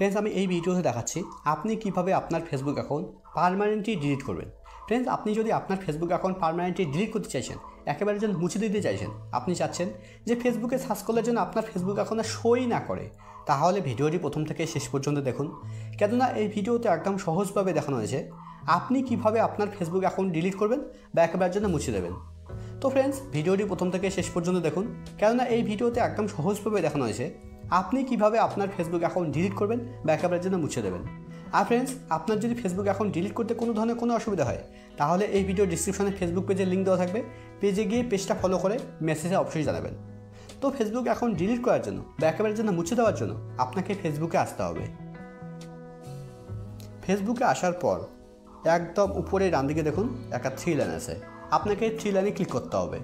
Friends, আমি এই ভিডিওতে দেখাচ্ছি আপনি কিভাবে আপনার ফেসবুক অ্যাকাউন্ট পার্মানেন্টলি ডিলিট করবেন। ফ্রেন্ডস, আপনি যদি আপনার ফেসবুক অ্যাকাউন্ট পার্মানেন্টলি ডিলিট করতে চাইছেন, একেবারে যেন মুছে দিতে চাইছেন, আপনি চাচ্ছেন যে ফেসবুকে সার্চ করলে যেন আপনার ফেসবুক অ্যাকাউন্ট শোই না করে, তাহলে ভিডিওটি প্রথম থেকে শেষ পর্যন্ত দেখুন। কেননা এই ভিডিওতে একদম সহজভাবে দেখানো হয়েছে আপনি কিভাবে আপনার ফেসবুক অ্যাকাউন্ট ডিলিট করবেন বা একেবারে যেন মুছে দেবেন। তো ফ্রেন্ডস, ভিডিওটি প্রথম থেকে শেষ পর্যন্ত দেখুন, কেননা এই ভিডিওতে একদম সহজভাবে দেখানো হয়েছে আপনি কিভাবে আপনার ফেসবুক অ্যাকাউন্ট ডিলিট করবেন বা একেবারে যেন মুছে দেবেন। আর ফ্রেন্ডস, আপনার যদি ফেসবুক অ্যাকাউন্ট ডিলিট করতে কোনো ধরনের কোনো অসুবিধা হয়, তাহলে এই ভিডিও ডিসক্রিপশনে ফেসবুক পেজের লিঙ্ক দেওয়া থাকবে, পেজে গিয়ে পেজটা ফলো করে মেসেজে অবশ্যই জানাবেন। তো ফেসবুক অ্যাকাউন্ট ডিলিট করার জন্য বা একেবারে যেন মুছে দেওয়ার জন্য আপনাকে ফেসবুকে আসতে হবে। ফেসবুকে আসার পর একদম উপরে ডান দিকে দেখুন একটা 3 লাইন আছে, আপনাকে 3 লাইনে ক্লিক করতে হবে।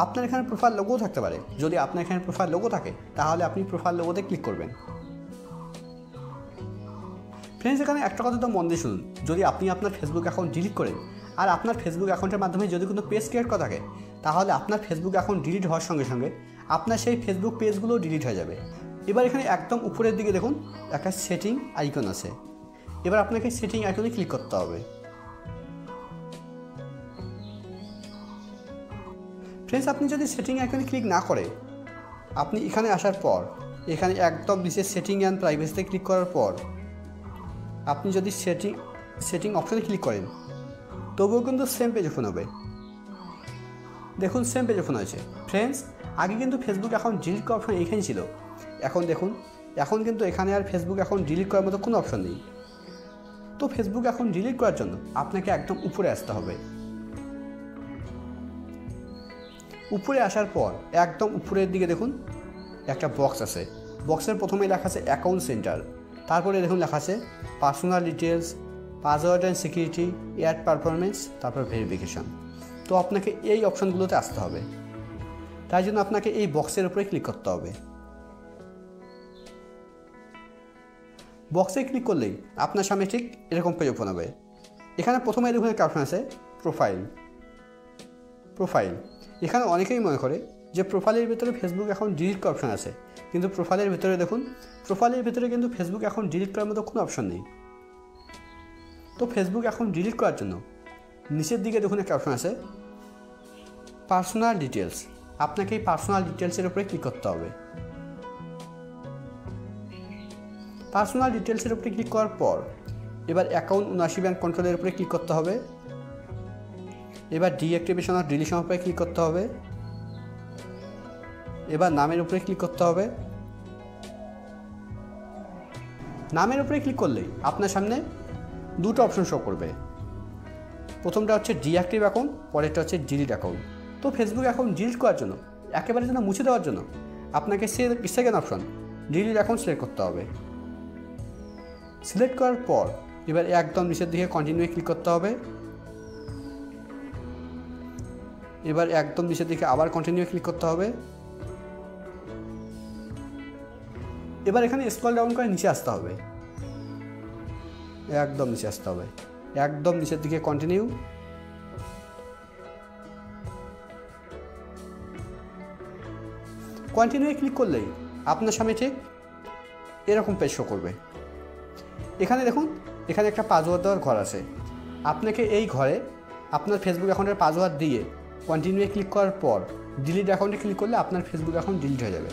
আপনার এখানে প্রোফাইল লোগো থাকতে পারে, যদি আপনার এখানে প্রোফাইল লোগো থাকে তাহলে আপনি প্রোফাইল লোগোতে ক্লিক করবেন। ফ্রেন্ডস, এখানে একটা কথা তো মন দিয়ে শুনুন, যদি আপনি আপনার ফেসবুক অ্যাকাউন্ট ডিলিট করেন আর আপনার ফেসবুক অ্যাকাউন্টের মাধ্যমে যদি কোনো পেজ ক্রিয়েট করা থাকে, তাহলে আপনার ফেসবুক অ্যাকাউন্ট ডিলিট হওয়ার সঙ্গে সঙ্গে আপনার সেই ফেসবুক পেজগুলোও ডিলিট হয়ে যাবে। এবার এখানে একদম উপরের দিকে দেখুন একটা সেটিং আইকন আছে, এবার আপনাকে সেটিং আইকনে ক্লিক করতে হবে। ফ্রেন্ডস, আপনি যদি সেটিং আইকনে ক্লিক না করে আপনি এখানে আসার পর এখানে একদম নিচে সেটিং অ্যান্ড প্রাইভেসিতে ক্লিক করার পর আপনি যদি সেটিং অপশানে ক্লিক করেন, তবুও কিন্তু সেম পেজ ওপেন হবে। দেখুন সেম পেজ ওপেন হয়েছে। ফ্রেন্ডস, আগে কিন্তু ফেসবুক অ্যাকাউন্ট ডিলিট করার অপশন এখানে ছিল, এখন দেখুন এখন কিন্তু এখানে আর ফেসবুক অ্যাকাউন্ট ডিলিট করার মতো কোনো অপশন নেই। তো ফেসবুক অ্যাকাউন্ট ডিলিট করার জন্য আপনাকে একদম উপরে আসতে হবে। উপরে আসার পর একদম উপরের দিকে দেখুন একটা বক্স আছে, বক্সের প্রথমে লেখা আছে অ্যাকাউন্ট সেন্টার, তারপরে দেখুন লেখা আছে personal details, password and security, add performance, তারপর ভেরিফিকেশন। তো আপনাকে এই অপশানগুলোতে আসতে হবে, তাই জন্য আপনাকে এই বক্সের উপরে ক্লিক করতে হবে। বক্সে ক্লিক করলেই আপনার সামনে ঠিক এরকম পেজ ওপেন হবে। এখানে প্রথমে দেখুন একটা অপশান আছে প্রোফাইল। এখানে অনেকেই মনে করে যে প্রোফাইলের ভিতরে ফেসবুক অ্যাকাউন্ট ডিলিট করার অপশান আছে, কিন্তু প্রোফাইলের ভিতরে দেখুন প্রোফাইলের ভিতরে কিন্তু ফেসবুক অ্যাকাউন্ট ডিলিট করার মতো কোনো অপশান নেই। তো ফেসবুক অ্যাকাউন্ট ডিলিট করার জন্য নিচের দিকে দেখুন একটা অপশান আছে পার্সোনাল ডিটেলস, আপনাকে এই পার্সোনাল ডিটেলসের উপরে ক্লিক করতে হবে। পার্সোনাল ডিটেলসের উপরে ক্লিক করার পর এবার অ্যাকাউন্ট 79 ব্যাংক কন্ট্রোলের উপরে ক্লিক করতে হবে। এবার ডিঅ্যাক্টিভেশন আর ডিলিশনের উপরে ক্লিক করতে হবে। এবার নামের উপরে ক্লিক করতে হবে। নামের উপরে ক্লিক করলেই আপনার সামনে দুটো অপশন শো করবে, প্রথমটা হচ্ছে ডিঅ্যাক্টিভ অ্যাকাউন্ট, পরেরটা হচ্ছে ডিলিট অ্যাকাউন্ট। তো ফেসবুক অ্যাকাউন্ট ডিলিট করার জন্য একেবারে যেন মুছে দেওয়ার জন্য আপনাকে second option delete account select করতে হবে। সিলেক্ট করার পর এবার একদম নিচের দিকে কন্টিনিউ ক্লিক করতে হবে। এবার একদম নিচের দিকে আবার কন্টিনিউ ক্লিক করতে হবে। এবার এখানে স্ক্রল ডাউন করে নিচে আসতে হবে, একদম নিচে আসতে হবে, একদম নিচের দিকে কন্টিনিউ। কন্টিনিউ ক্লিক করলেই আপনার সামনে ঠিক এরকম পেজ শো করবে। এখানে দেখুন এখানে একটা পাসওয়ার্ড দেওয়ার ঘর আছে, আপনাকে এই ঘরে আপনার ফেসবুক অ্যাকাউন্টের পাসওয়ার্ড দিয়ে কন্টিনিউ ক্লিক করার পর ডিলিট অ্যাকাউন্টে ক্লিক করলে আপনার ফেসবুক অ্যাকাউন্ট ডিলিট হয়ে যাবে।